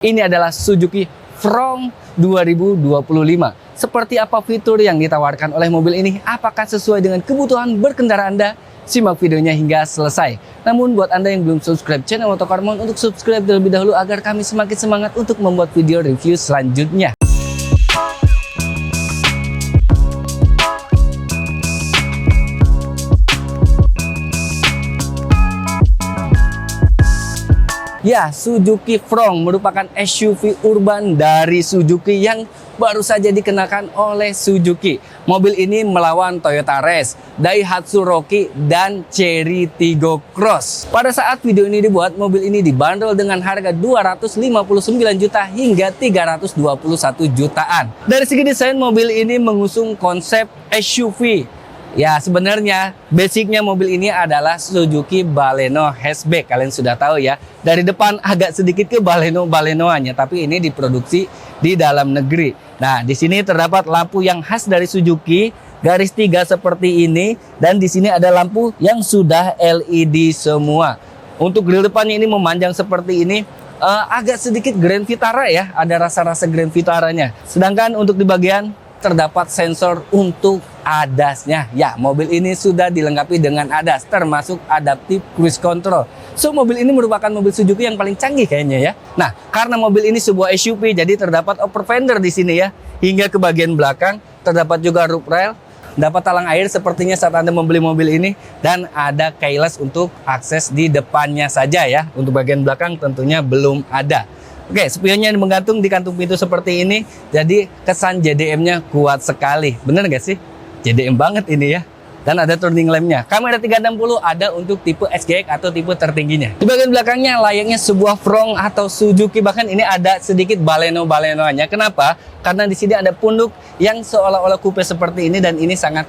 Ini adalah Suzuki Fronx 2025. Seperti apa fitur yang ditawarkan oleh mobil ini? Apakah sesuai dengan kebutuhan berkendara Anda? Simak videonya hingga selesai. Namun buat Anda yang belum subscribe channel Motokarmon, untuk subscribe terlebih dahulu agar kami semakin semangat untuk membuat video review selanjutnya. Ya, Suzuki Fronx merupakan SUV urban dari Suzuki yang baru saja dikenakan oleh Suzuki. Mobil ini melawan Toyota Race, Daihatsu Rocky, dan Chery Tiggo Cross. Pada saat video ini dibuat, mobil ini dibanderol dengan harga 259 juta hingga 321 jutaan. Dari segi desain, mobil ini mengusung konsep SUV. Ya, sebenarnya basicnya mobil ini adalah Suzuki Baleno hatchback. Kalian sudah tahu ya. Dari depan agak sedikit ke Balenoannya, tapi ini diproduksi di dalam negeri. Nah, di sini terdapat lampu yang khas dari Suzuki, garis 3 seperti ini, dan di sini ada lampu yang sudah LED semua. Untuk grill depannya ini memanjang seperti ini. Agak sedikit Grand Vitara ya, ada rasa-rasa Grand Vitaranya. Sedangkan untuk di bagian terdapat sensor untuk ADAS-nya. Ya, mobil ini sudah dilengkapi dengan ADAS, termasuk Adaptive Cruise Control. So, mobil ini merupakan mobil Suzuki yang paling canggih kayaknya ya. Nah, karena mobil ini sebuah SUV, jadi terdapat upper fender di sini ya. Hingga ke bagian belakang, terdapat juga roof rail, dapat talang air sepertinya saat Anda membeli mobil ini, dan ada keyless untuk akses di depannya saja ya. Untuk bagian belakang tentunya belum ada. Oke, spionnya menggantung di kantung pintu seperti ini, jadi kesan JDM-nya kuat sekali. Bener nggak sih? JDM banget ini ya. Dan ada turning lamp-nya. Kamera 360 ada untuk tipe SGX atau tipe tertingginya. Di bagian belakangnya layaknya sebuah Fronx atau Suzuki, bahkan ini ada sedikit Baleno-Balenoannya. Kenapa? Karena di sini ada punduk yang seolah-olah coupe seperti ini, dan ini sangat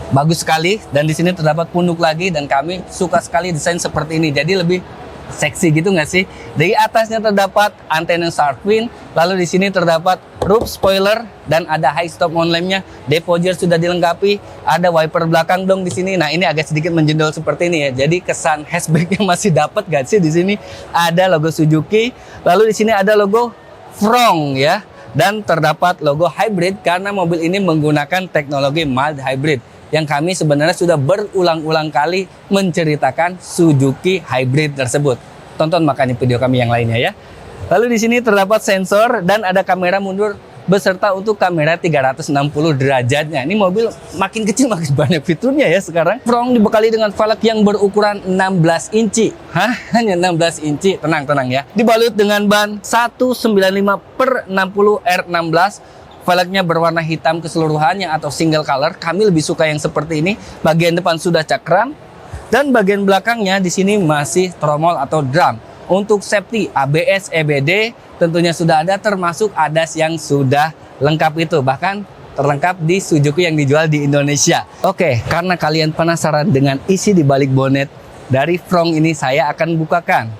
bagus sekali. Dan di sini terdapat punduk lagi, dan kami suka sekali desain seperti ini. Jadi lebih seksi gitu nggak sih? Di atasnya terdapat antena Sharkfin, lalu di sini terdapat roof spoiler dan ada high stop on lamp-nya. Depoger sudah dilengkapi, ada wiper belakang dong di sini. Nah, ini agak sedikit menjendol seperti ini ya. Jadi kesan hatchback-nya masih dapat nggak sih? Di sini ada logo Suzuki, lalu di sini ada logo Fronx ya, dan terdapat logo hybrid karena mobil ini menggunakan teknologi mild hybrid, yang kami sebenarnya sudah berulang-ulang kali menceritakan Suzuki Hybrid tersebut. Tonton makanya video kami yang lainnya ya. Lalu di sini terdapat sensor dan ada kamera mundur beserta untuk kamera 360 derajatnya. Ini mobil makin kecil makin banyak fiturnya ya sekarang. Fronx dibekali dengan velg yang berukuran 16 inci. Hah? Hanya 16 inci? Tenang-tenang ya. Dibalut dengan ban 195/60 R16. Velgnya berwarna hitam keseluruhannya atau single color. Kami lebih suka yang seperti ini. Bagian depan sudah cakram, dan bagian belakangnya di sini masih tromol atau drum. Untuk safety, ABS, EBD tentunya sudah ada, termasuk ADAS yang sudah lengkap itu. Bahkan terlengkap di Suzuki yang dijual di Indonesia. Oke, karena kalian penasaran dengan isi di balik bonet dari Fronx ini, saya akan bukakan.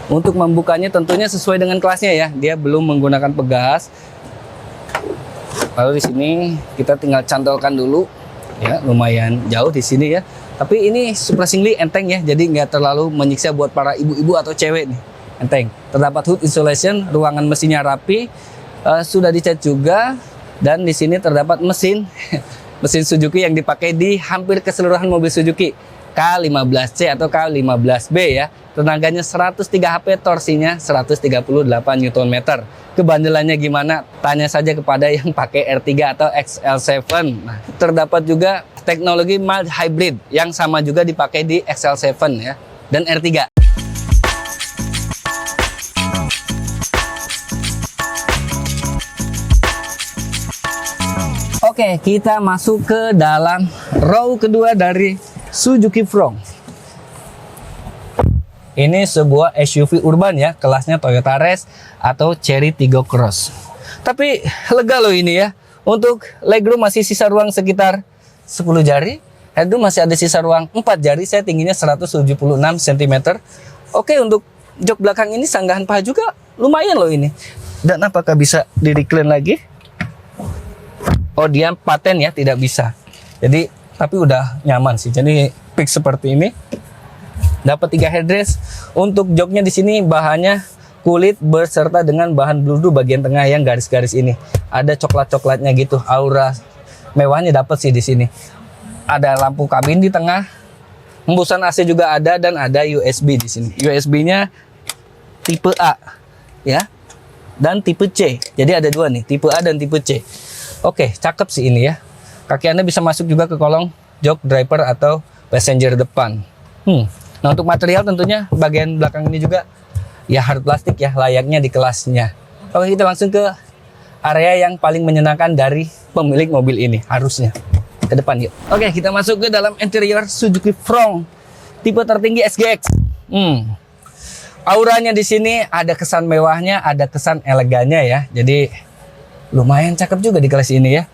Untuk membukanya tentunya sesuai dengan kelasnya ya. Dia belum menggunakan pegas. Lalu di sini kita tinggal cantolkan dulu ya, lumayan jauh di sini ya. Tapi ini surprisingly enteng ya, jadi nggak terlalu menyiksa buat para ibu-ibu atau cewek nih. Enteng. Terdapat hood insulation, ruangan mesinnya rapi, sudah dicat juga, dan di sini terdapat mesin mesin Suzuki yang dipakai di hampir keseluruhan mobil Suzuki. K15C atau K15B ya. Tenaganya 103 HP, torsinya 138 Nm. Kebandelannya gimana? Tanya saja kepada yang pakai R3 atau XL7. Nah, terdapat juga teknologi mild hybrid yang sama juga dipakai di XL7 ya, dan R3. Oke, kita masuk ke dalam row kedua dari Suzuki Fronx. Ini sebuah SUV urban ya, kelasnya Toyota Race atau Chery Tiggo Cross. Tapi lega loh ini ya. Untuk legroom masih sisa ruang sekitar 10 jari. Headroom masih ada sisa ruang 4 jari. Saya tingginya 176 cm. Oke, untuk jok belakang ini sanggahan paha juga lumayan loh ini. Dan apakah bisa di recline lagi? Oh, dia paten ya, tidak bisa. Jadi tapi udah nyaman sih. Jadi fix seperti ini. Dapat 3 headrest. Untuk joknya di sini bahannya kulit berserta dengan bahan blue bagian tengah yang garis-garis ini. Ada coklat-coklatnya gitu, aura mewahnya dapat sih di sini. Ada lampu kabin di tengah, hembusan AC juga ada, dan ada USB di sini. USB-nya tipe A ya, dan tipe C. Jadi ada dua nih, tipe A dan tipe C. Oke, cakep sih ini ya. Kaki Anda bisa masuk juga ke kolong jok driver atau passenger depan. Nah, untuk material tentunya bagian belakang ini juga ya hard plastik ya, layaknya di kelasnya. Oke, kita langsung ke area yang paling menyenangkan dari pemilik mobil ini, harusnya ke depan yuk. Oke, kita masuk ke dalam interior Suzuki Front tipe tertinggi SGX. Auranya di sini ada kesan mewahnya, ada kesan elegannya ya. Jadi lumayan cakep juga di kelas ini ya.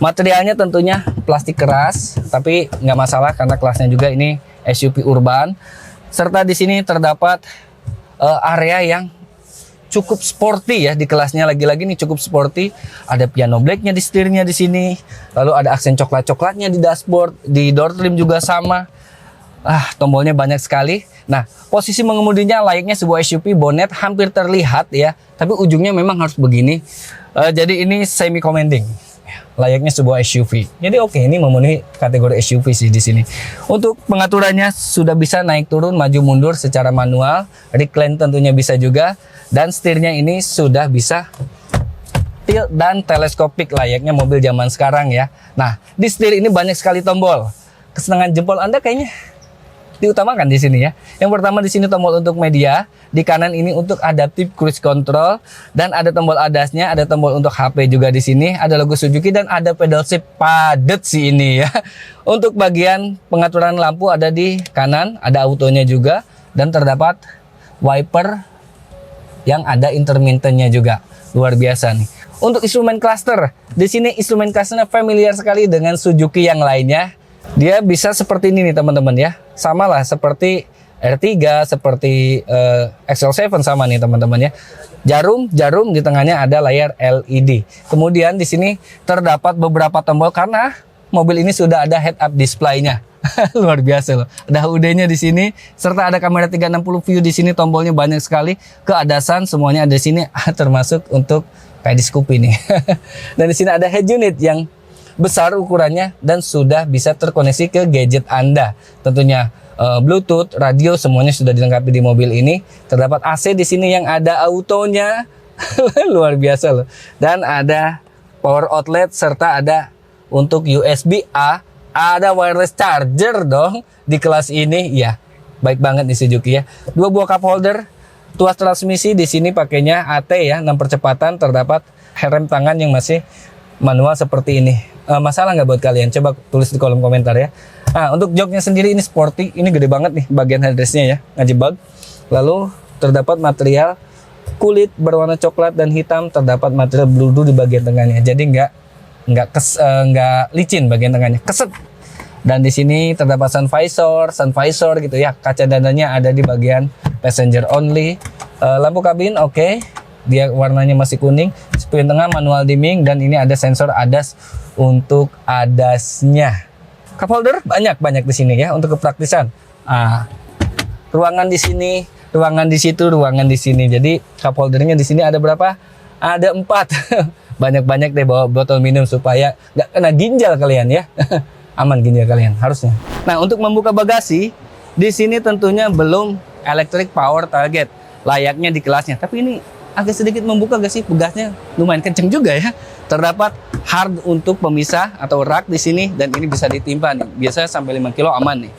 Materialnya tentunya plastik keras, tapi nggak masalah karena kelasnya juga ini SUV urban. Serta di sini terdapat area yang cukup sporty ya di kelasnya, lagi-lagi nih cukup sporty. Ada piano blacknya di setirnya di sini, lalu ada aksen coklat-coklatnya di dashboard, di door trim juga sama. Tombolnya banyak sekali. Nah, posisi mengemudinya layaknya sebuah SUV, bonnet hampir terlihat ya, tapi ujungnya memang harus begini. Jadi ini semi commanding, layaknya sebuah SUV. Jadi oke, ini memenuhi kategori SUV sih di sini. Untuk pengaturannya sudah bisa naik turun, maju mundur secara manual. Recline tentunya bisa juga, dan setirnya ini sudah bisa tilt dan teleskopik layaknya mobil zaman sekarang ya. Nah, di setir ini banyak sekali tombol. Kesenangan jempol Anda kayaknya diutamakan di sini ya. Yang pertama di sini tombol untuk media, di kanan ini untuk adaptive cruise control, dan ada tombol ADAS-nya, ada tombol untuk HP juga di sini, ada logo Suzuki, dan ada pedal shift. Padet sih ini ya. Untuk bagian pengaturan lampu ada di kanan, ada autonya juga, dan terdapat wiper yang ada intermittennya juga. Luar biasa nih. Untuk instrumen cluster, di sini instrumen clusternya familiar sekali dengan Suzuki yang lainnya. Dia bisa seperti ini nih teman-teman ya, sama lah seperti R3, seperti XL7 sama nih teman-teman ya. Jarum di tengahnya ada layar LED. Kemudian di sini terdapat beberapa tombol karena mobil ini sudah ada head up display-nya. Luar biasa loh. Ada HUD-nya di sini, serta ada kamera 360 view di sini, tombolnya banyak sekali. Keadasan semuanya ada di sini, termasuk untuk kayak di Scoopy nih. Dan di sini ada head unit yang besar ukurannya dan sudah bisa terkoneksi ke gadget Anda. Tentunya Bluetooth, radio semuanya sudah dilengkapi di mobil ini. Terdapat AC di sini yang ada autonya. Luar biasa loh. Dan ada power outlet serta ada untuk USB A, ada wireless charger dong di kelas ini. Ya, baik banget di Suzuki ya. 2 buah cup holder, tuas transmisi di sini pakainya AT ya, 6 percepatan, terdapat rem tangan yang masih manual seperti ini. Masalah nggak buat kalian? Coba tulis di kolom komentar ya. Nah, untuk joknya sendiri ini sporty, ini gede banget nih bagian headrestnya ya, ngajibag. Lalu terdapat material kulit berwarna coklat dan hitam, terdapat material blue di bagian tengahnya. Jadi nggak licin bagian tengahnya, keset. Dan di sini terdapat sun visor gitu ya. Kaca dadanya ada di bagian passenger only. Lampu kabin oke. Dia warnanya masih kuning. Spion tengah manual dimming, dan ini ada sensor ADAS untuk ADAS-nya. Cup holder banyak di sini ya untuk kepraktisan. Ruangan di sini, ruangan di situ, ruangan di sini. Jadi cup holdernya di sini ada berapa? Ada 4. Banyak-banyak deh bawa botol minum supaya nggak kena ginjal kalian ya. Aman ginjal kalian harusnya. Nah, untuk membuka bagasi di sini tentunya belum electric power tailgate layaknya di kelasnya. Tapi ini agak sedikit membuka gak sih, pegasnya lumayan kenceng juga ya. Terdapat hard untuk pemisah atau rak di sini, dan ini bisa ditimpa nih. Biasanya sampai 5 kilo aman nih.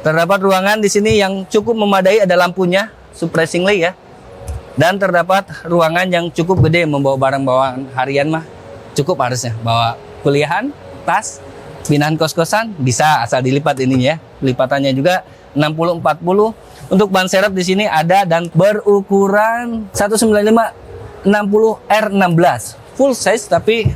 Terdapat ruangan di sini yang cukup memadai, ada lampunya surprisingly ya. Dan terdapat ruangan yang cukup gede, membawa barang bawaan harian mah cukup harusnya. Bawa kuliahan, tas, pindahan kos-kosan bisa asal dilipat ininya ya. Lipatannya juga 60-40. Untuk ban serep di sini ada dan berukuran 195/60 R16. Full size tapi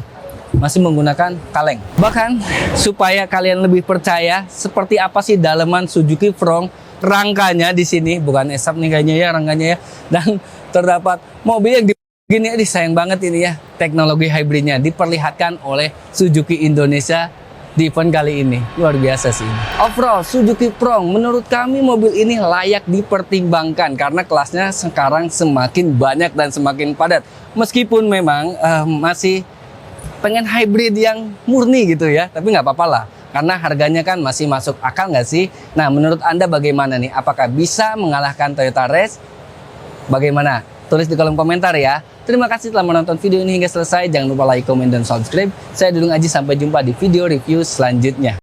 masih menggunakan kaleng. Bahkan supaya kalian lebih percaya seperti apa sih daleman Suzuki Front, rangkanya di sini bukan esap nih kayaknya ya rangkanya ya. Dan terdapat mobil yang gini, sayang banget ini ya. Teknologi hybridnya diperlihatkan oleh Suzuki Indonesia di event kali ini. Luar biasa sih. Overall, Suzuki Prong menurut kami mobil ini layak dipertimbangkan karena kelasnya sekarang semakin banyak dan semakin padat. Meskipun memang masih pengen hybrid yang murni gitu ya, tapi nggak apa-apa lah. Karena harganya kan masih masuk akal nggak sih? Nah, menurut Anda bagaimana nih? Apakah bisa mengalahkan Toyota Race? Bagaimana? Tulis di kolom komentar ya. Terima kasih telah menonton video ini hingga selesai. Jangan lupa like, komen, dan subscribe. Saya Dudung Aji, sampai jumpa di video review selanjutnya.